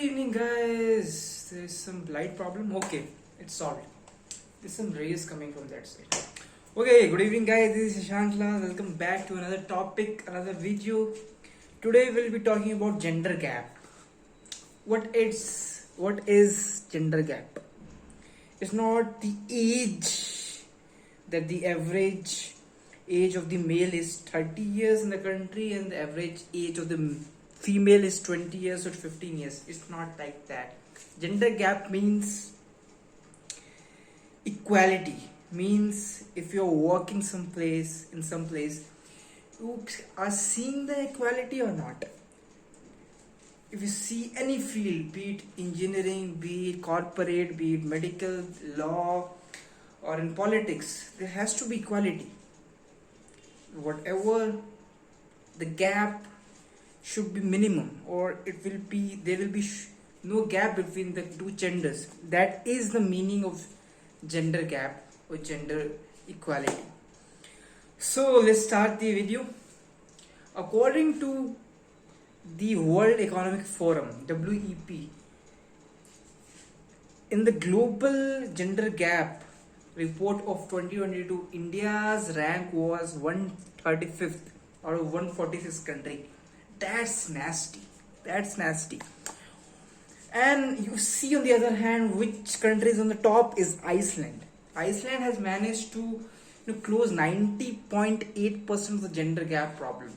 evening, guys. There's some light problem. Okay, it's solved. There's some rays coming from that side. Okay, good evening, guys. This is Shankla. Welcome back to another topic, another video. Today we'll be talking about gender gap. What is gender gap? It's not the age that the average age of the male is 30 years in the country and the average age of the female is 20 years or 15 years. It's not like that. Gender gap means equality. Means if you're working in some place, you are seeing the equality or not. If you see any field, be it engineering, be it corporate, be it medical, law, or in politics, there has to be equality. Whatever the gap should be minimum, or there will be no gap between the two genders. That is the meaning of gender gap or gender equality. So let's start the video. According to the World Economic Forum, WEP, in the global gender gap report of 2022, India's rank was 135th out of 146 country. That's nasty. And you see, on the other hand, which country is on the top is Iceland. Iceland has managed to close 90.8% of the gender gap problem.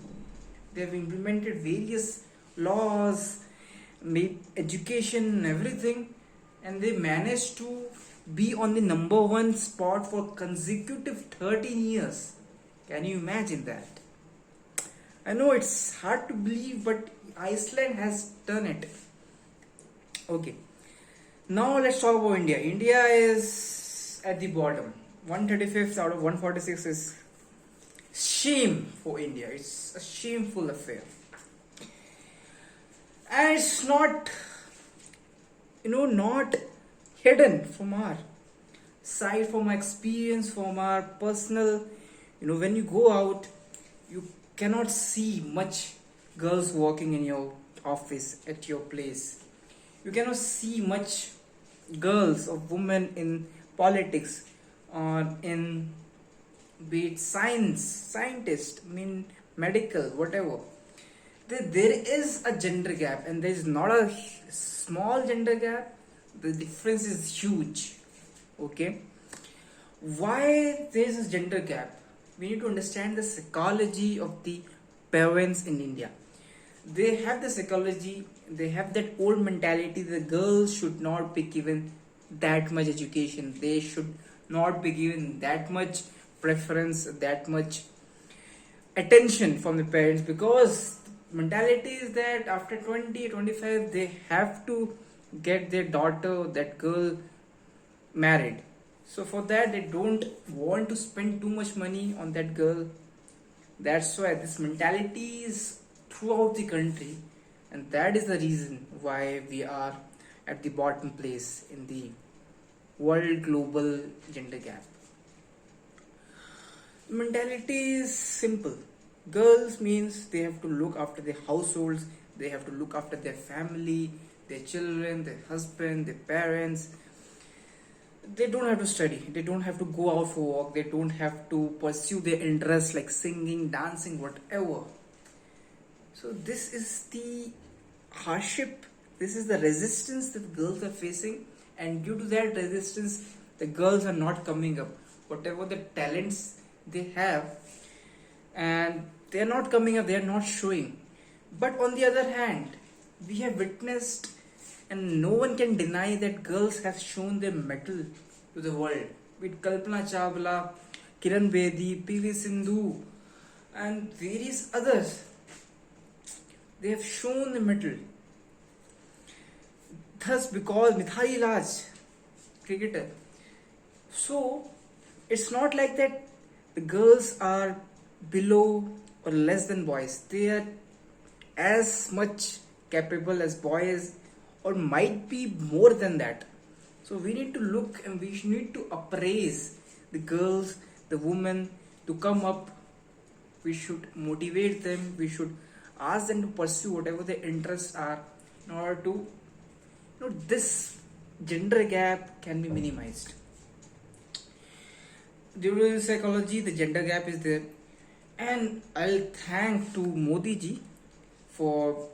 They have implemented various laws, made education, everything, and they managed to be on the number one spot for consecutive 13 years. Can you imagine that? I know it's hard to believe, but Iceland has done it. Okay. Now let's talk about India. India is at the bottom. 135th out of 146 is shame for India. It's a shameful affair. And it's not hidden from our side, from our experience, from our personal. When you go out, you cannot see much girls walking in your office, at your place. You cannot see much girls or women in politics or in, be it scientist, medical, whatever. There is a gender gap, and there is not a small gender gap. The difference is huge. Okay, why there is a gender gap? We need to understand the psychology of the parents in India. They have the psychology, they have that old mentality that girls should not be given that much education, they should not be given that much preference, that much attention from the parents, because mentality is that after 20-25 they have to get their daughter, that girl, married. So for that, they don't want to spend too much money on that girl. That's why this mentality is throughout the country, and that is the reason why we are at the bottom place in the world global gender gap. Mentality is simple. Girls means they have to look after their households, they have to look after their family, their children, their husband, their parents. They don't have to study, they don't have to go out for work, they don't have to pursue their interests like singing, dancing, whatever. So this is the hardship, this is the resistance that girls are facing, and due to that resistance, the girls are not coming up. Whatever the talents they have, and they are not coming up, they are not showing. But on the other hand, we have witnessed, and no one can deny, that girls have shown their mettle to the world. With Kalpana Chawla, Kiran Bedi, PV Sindhu, and various others. They have shown the mettle. Thus, because Mithali Raj, cricketer. So, it's not like that the girls are below or less than boys. They are as much capable as boys, or might be more than that. So we need to look, and we need to appraise the girls, the women to come up. We should motivate them, we should ask them to pursue whatever their interests are in order to this gender gap can be minimized. Due to psychology, the gender gap is there, and I'll thank to Modi ji for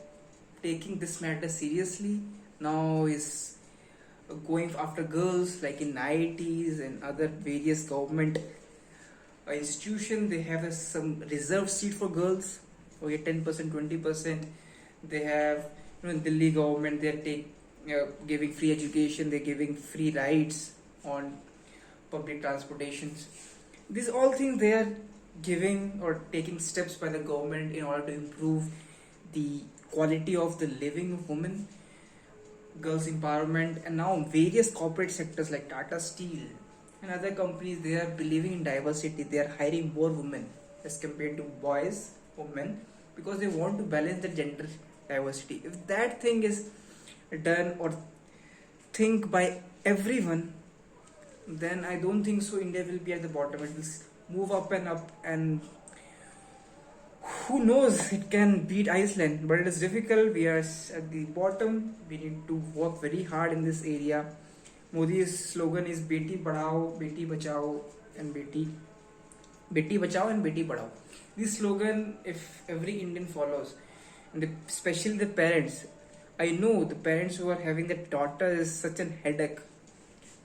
taking this matter seriously. Now is going after girls, like in IITs and other various government institution. They have some reserved seat for girls. Okay, 10%, 20%. They have, in Delhi government, they are giving free education. They're giving free rides on public transportations. These all things they are giving or taking steps by the government in order to improve the quality of the living of women, girls empowerment. And now various corporate sectors like Tata Steel and other companies, they are believing in diversity. They are hiring more women as compared to boys or men, because they want to balance the gender diversity. If that thing is done or think by everyone, then I don't think so India will be at the bottom. It will move up and up, and who knows, it can beat Iceland, but it is difficult. We are at the bottom. We need to work very hard in this area. Modi's slogan is Beti Padhao, Beti Bachao, and Beti Bachao and Beti Padhao. This slogan, if every Indian follows, and especially the parents, I know the parents who are having their daughter is such an headache,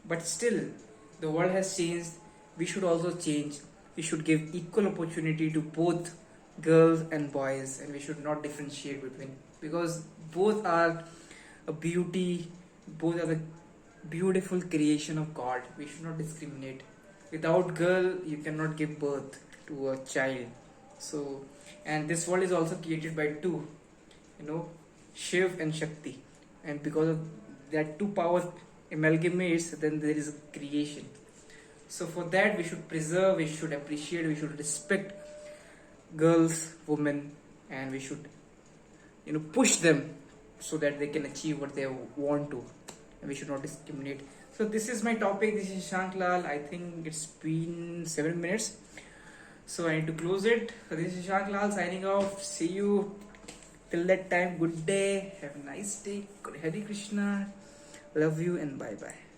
but still, the world has changed. We should also change. We should give equal opportunity to both girls and boys, and we should not differentiate between, because both are a beauty, both are the beautiful creation of God. We should not discriminate. Without girl, you cannot give birth to a child. So, and this world is also created by two, Shiv and Shakti, and because of that two powers amalgamates, then there is a creation. So for that, we should preserve, we should appreciate, we should respect girls, women, and we should push them so that they can achieve what they want to, and we should not discriminate. So this is my topic. This is Shank Lal. I think it's been 7 minutes, so I need to close it. So this is Shank Lal signing off. See you till that time. Good day, have a nice day. Hare Krishna, love you, and bye bye.